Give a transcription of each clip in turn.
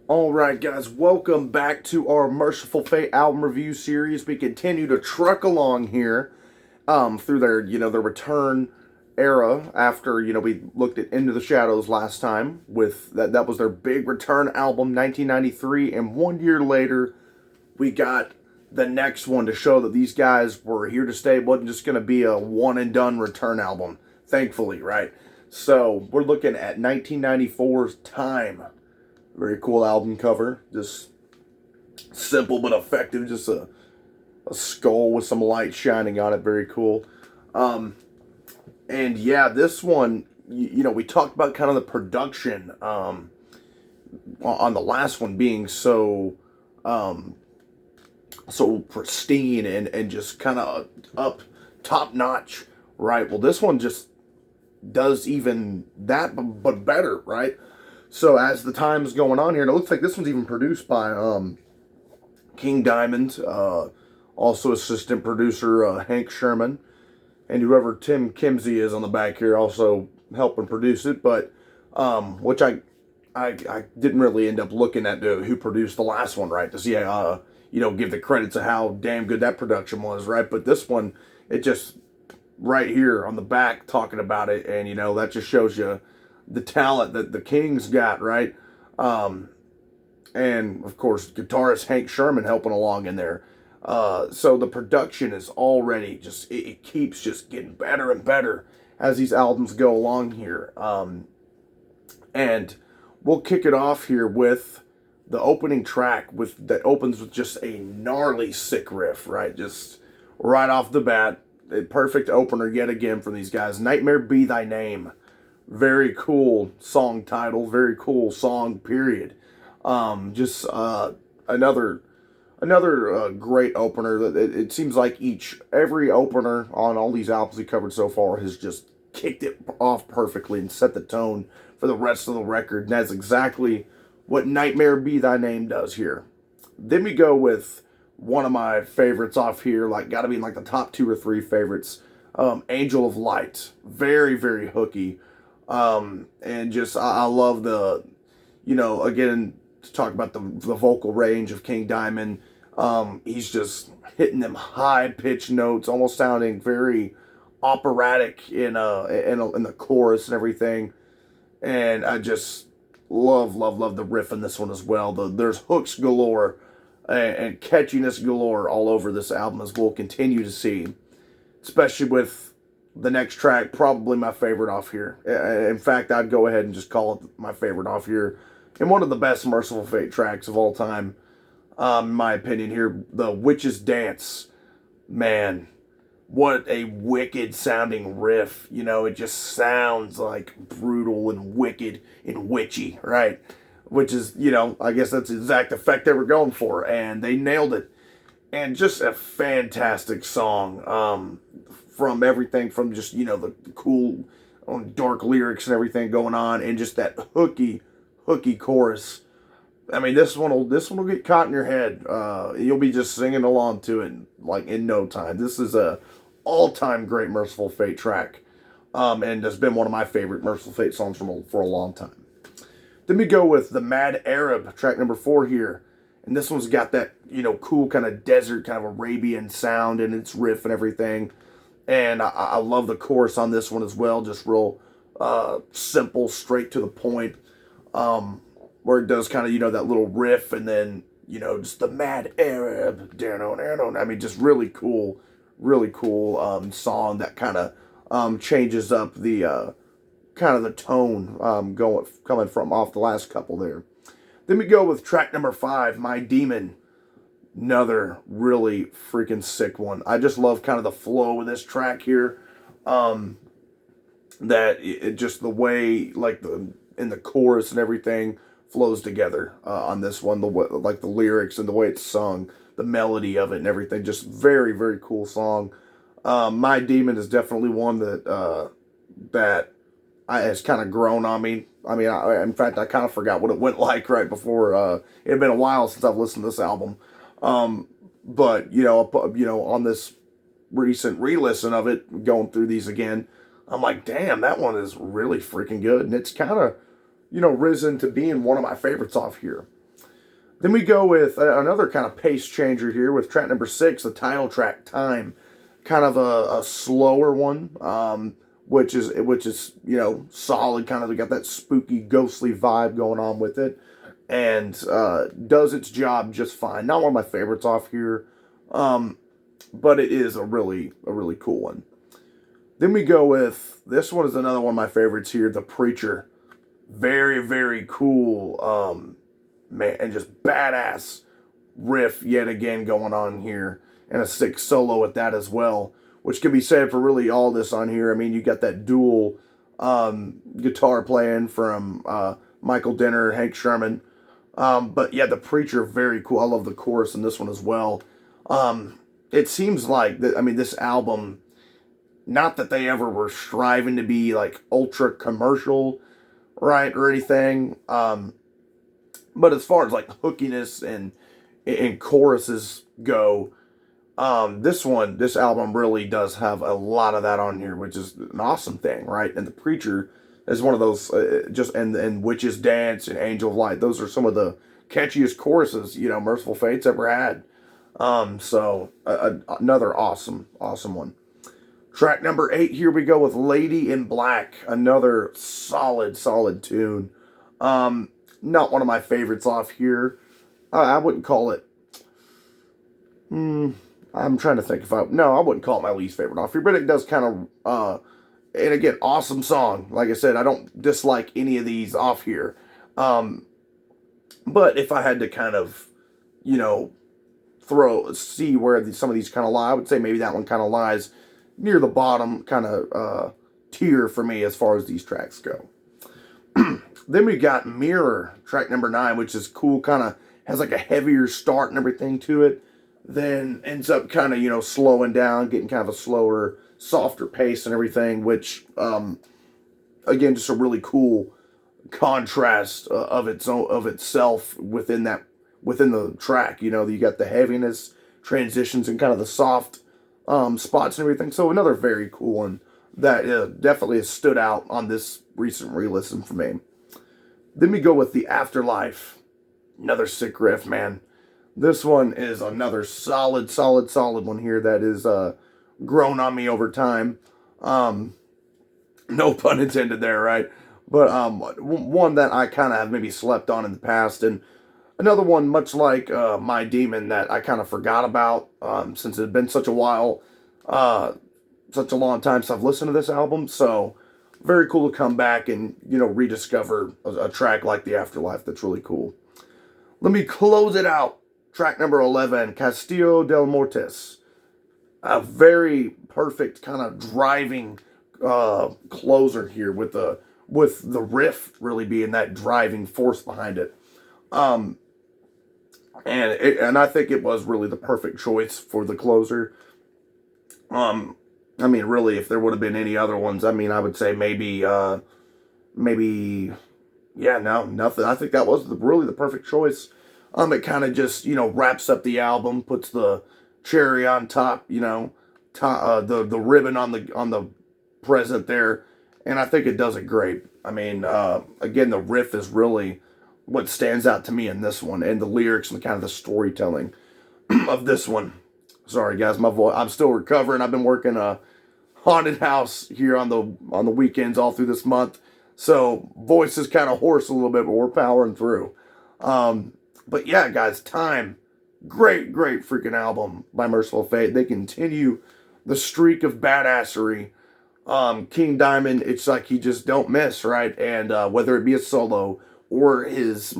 Alright guys, welcome back to our Merciful Fate album review series. We continue to truck along here through their return era after, we looked at Into the Shadows last time with that was their big return album 1993, and 1 year later we got the next one to show that these guys were here to stay. It wasn't just going to be a one and done return album, thankfully, right? So, we're looking at 1994's Time. Very cool album cover. Just simple but effective. Just a skull with some light shining on it. Very cool. And yeah, this one, we talked about kind of the production on the last one being so pristine and just kind of up top notch, right? Well, this one just does even that, but better, right? So as the time's going on here, and it looks like this one's even produced by King Diamond, also assistant producer Hank Sherman, and whoever Tim Kimsey is on the back here also helping produce it. But which I didn't really end up looking at who produced the last one, right? To see give the credits of how damn good that production was, right? But this one, it just right here on the back talking about it, and that just shows you the talent that the Kings got, right? And of course, guitarist Hank Sherman helping along in there. So the production is already it keeps just getting better and better as these albums go along here. And we'll kick it off here with the opening track that opens with just a gnarly sick riff, right? Just right off the bat, a perfect opener yet again from these guys. Nightmare Be Thy Name. Very cool song title, very cool song, period. Just another great opener. It seems like every opener on all these albums we covered so far has just kicked it off perfectly and set the tone for the rest of the record. And that's exactly what Nightmare Be Thy Name does here. Then we go with one of my favorites off here, gotta be in the top 2 or 3 favorites. Angel of Light. Very, very hooky. And just I love again, to talk about the vocal range of King Diamond. He's just hitting them high pitched notes, almost sounding very operatic in the chorus and everything. And I just love the riff in this one as well. There's hooks galore and catchiness galore all over this album, as we'll continue to see, especially with the next track, probably my favorite off here. In fact, I'd go ahead and just call it my favorite off here. And one of the best Mercyful Fate tracks of all time, in my opinion here, The Witch's Dance. Man, what a wicked sounding riff. It just sounds like brutal and wicked and witchy, right? Which is, I guess that's the exact effect they were going for. And they nailed it. And just a fantastic song. From everything from just the cool dark lyrics and everything going on, and just that hooky chorus. I mean, this one will get caught in your head. You'll be just singing along to it in no time. This is a all-time great Mercyful Fate track, and has been one of my favorite Mercyful Fate songs for a long time. Then we go with the Mad Arab, track number 4 here. And this one's got that, cool kind of desert, kind of Arabian sound in its riff and everything. And I love the chorus on this one as well. Just real simple, straight to the point. Where it does kind of, that little riff, and then, just the Mad Arab. I mean, just really cool song that kind of changes up the kind of the tone coming from off the last couple there. Then we go with track number 5, My Demon. Another really freaking sick one. I just love kind of the flow of this track here. That it just the way in the chorus and everything flows together on this one. The lyrics and the way it's sung, the melody of it and everything. Just very, very cool song. My Demon is definitely one that has kind of grown on me. I mean, in fact, I kind of forgot what it went like right before. It had been a while since I've listened to this album. But on this recent re-listen of it, going through these again, I'm like, damn, that one is really freaking good. And it's kind of, risen to being one of my favorites off here. Then we go with another kind of pace changer here with track number 6, the title track, Time. Kind of a slower one, which is solid. Kind of got that spooky, ghostly vibe going on with it, and does its job just fine. Not one of my favorites off here, but it is a really cool one. Then we go with this one is another one of my favorites here, The Preacher. Very, very cool, man, and just badass riff yet again going on here, and a sick solo at that as well, which can be said for really all this on here. I mean, you got that dual guitar playing from Michael Denner, Hank Sherman, but yeah, The Preacher, very cool. I love the chorus in this one as well. It seems like that. I mean, this album, not that they ever were striving to be like ultra commercial, right, or anything. But as far as like hookiness and choruses go, this album really does have a lot of that on here, which is an awesome thing, right? And The Preacher is one of those and Witch's Dance and Angel of Light. Those are some of the catchiest choruses Mercyful Fate's ever had. Another awesome one. Track number 8, here we go with Lady in Black. Another solid tune. Not one of my favorites off here. I wouldn't call it. I'm trying to think I wouldn't call it my least favorite off here, but it does kind of, and again, awesome song. Like I said, I don't dislike any of these off here. But if I had to kind of, see where some of these kind of lie, I would say maybe that one kind of lies near the bottom kind of tier for me as far as these tracks go. Then we got Mirror, track number 9, which is cool, kind of has like a heavier start and everything to it, then ends up kind of, slowing down, getting kind of a slower, softer pace and everything, which, again, just a really cool contrast of itself within the track. You got the heaviness, transitions, and kind of the soft spots and everything. So another very cool one that definitely has stood out on this recent re-listen for me. Then we go with The Afterlife. Another sick riff, man. This one is another solid one here that is grown on me over time. No pun intended there, right? But one that I kind of have maybe slept on in the past, and another one much like My Demon that I kind of forgot about since it had been such a while, such a long time since I've listened to this album. So very cool to come back and rediscover a track like The Afterlife. That's really cool. Let me close it out. Track number 11, Castillo del Mortis. A very perfect kind of driving closer here with the riff really being that driving force behind it. And I think it was really the perfect choice for the closer. I mean, really, if there would have been any other ones, I mean, I would say maybe, yeah, no, nothing. I think that was really the perfect choice. It kind of just, wraps up the album, puts the cherry on top, the ribbon on the present there, and I think it does it great. I mean, again, the riff is really what stands out to me in this one, and the lyrics and kind of the storytelling of this one. Sorry, guys, my voice. I'm still recovering. I've been working a haunted house here on the weekends all through this month, so voice is kind of hoarse a little bit, but we're powering through. But yeah, guys, Time, great freaking album by Mercyful Fate. They continue the streak of badassery. King Diamond, it's like he just don't miss, right? And whether it be a solo or his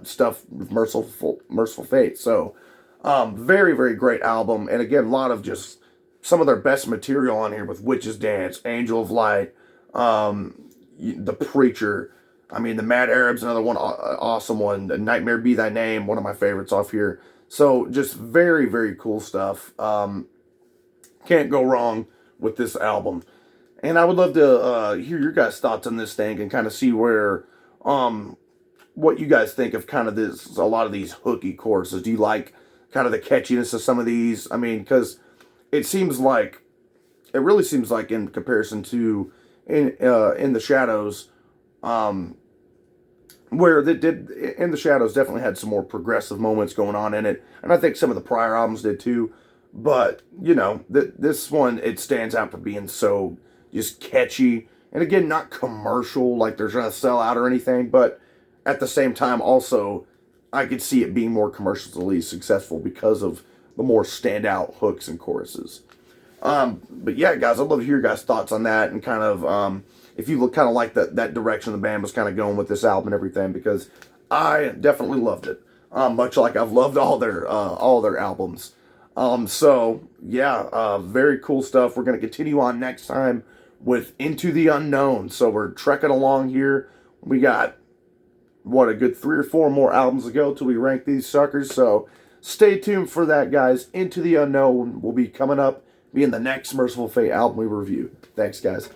stuff with Mercyful Fate. So, very great album. And again, a lot of just some of their best material on here with Witch's Dance, Angel of Light, The Preacher. I mean, The Mad Arab's another one, awesome one. The Nightmare Be Thy Name, one of my favorites off here. So just very cool stuff. Can't go wrong with this album. And I would love to hear your guys' thoughts on this thing and kind of see where, what you guys think of kind of a lot of these hooky choruses. Do you like kind of the catchiness of some of these? I mean, because it really seems like in comparison to In the Shadows, where that did In the Shadows definitely had some more progressive moments going on in it, and I think some of the prior albums did too. But this one, it stands out for being so just catchy, and again, not commercial like they're trying to sell out or anything, but at the same time, also I could see it being more commercially successful because of the more standout hooks and choruses. But yeah, guys, I'd love to hear your guys' thoughts on that, and kind of if you look kind of like that direction the band was kind of going with this album and everything, because I definitely loved it. Much like I've loved all their albums. So yeah, very cool stuff. We're gonna continue on next time with Into the Unknown. So we're trekking along here. We got a good 3 or 4 more albums to go till we rank these suckers. So stay tuned for that, guys. Into the Unknown will be coming up, being the next Mercyful Fate album we review. Thanks, guys.